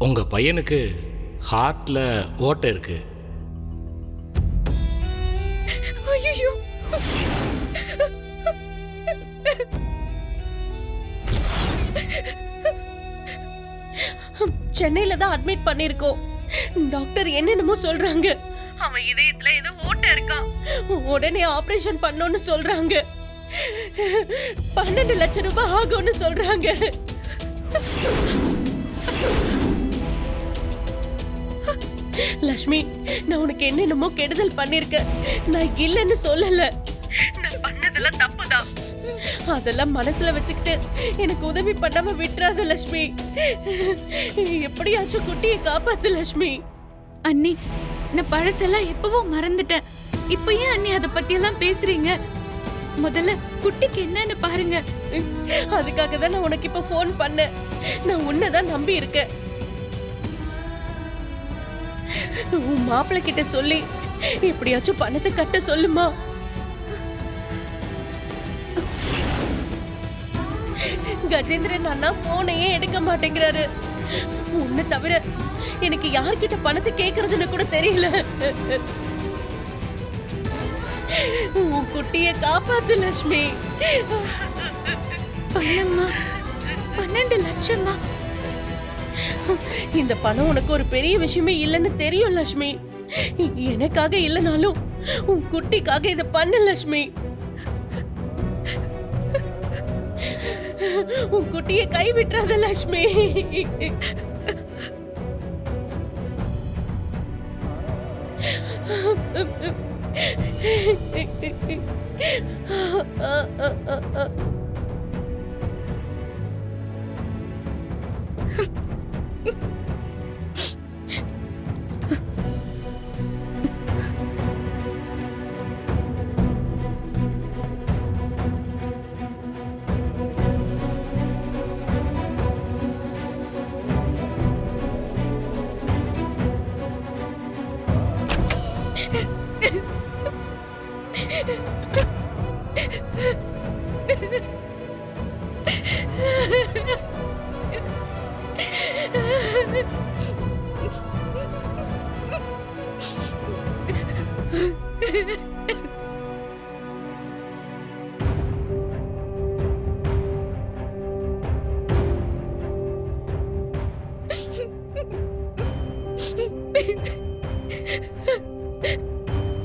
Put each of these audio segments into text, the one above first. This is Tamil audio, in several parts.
உங்க பையனுக்கு ஹார்ட்ல ஓட்டை இருக்கு. ஐயோ, சென்னையில தான் அட்மிட் பண்ணிருக்கோம். டாக்டர் என்னென்னமோ சொல்றாங்க. அவன் இதயத்துல ஏதோ ஓட்டை இருக்கான். உடனே ஆபரேஷன் பண்ணணும்னு சொல்றாங்க. 12 லட்சம் ரூபாய் ஆகும்னு சொல்றாங்க. லட்சுமி, நான் உனக்கு என்னென்னமோ கெடுதல் பண்ணிருக்கேன். நான் இல்லைன்னு சொல்லல. நான் பண்ணதெல்லாம் தப்புதான். அதெல்லாம் மனசுல வச்சுக்கிட்டு எனக்கு உதவி பண்ணாம விட்டுறாத லட்சுமி. எப்படியாச்சும் குட்டியை காப்பாத்து லட்சுமி. அண்ணி, நான் பழசெல்லாம் எப்பவோ மறந்துட்டேன். இப்ப ஏன் அண்ணி அதை பத்தி எல்லாம் பேசுறீங்க? முதல்ல குட்டிக்கு என்னன்னு பாருங்க. அதுக்காக தான் நான் உனக்கு இப்ப போன் பண்ணேன். நான் உன்னைதான் நம்பி இருக்கேன். உன் மாப்பிள்ளை கிட்ட சொல்லி எப்படியாச்சும் பணத்தை கட்ட சொல்லுமா. கஜேந்திரன் அண்ணா போனையே எடுக்க மாட்டேங்கிறாரு. உன்னை தவிர எனக்கு யார்கிட்ட பணத்தை கேக்குறதுன்னு கூட தெரியல. உன் குட்டியை காப்பாத்து லட்சுமி. பணமா? 12 லட்சமா? இந்த பணம் உனக்கு ஒரு பெரிய விஷயமே இல்லைன்னு தெரியும் லட்சுமி. எனக்காக இல்லைனாலும் உன் குட்டிக்காக இதை பண்ணு லட்சுமி. உன் குட்டியை கை விட்டுறாத லட்சுமி.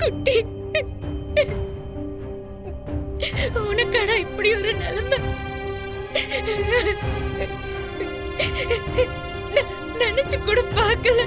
குட்டி, உனக்கடா இப்படி ஒரு நிலைமை? நினைச்சு கூட பார்க்கல.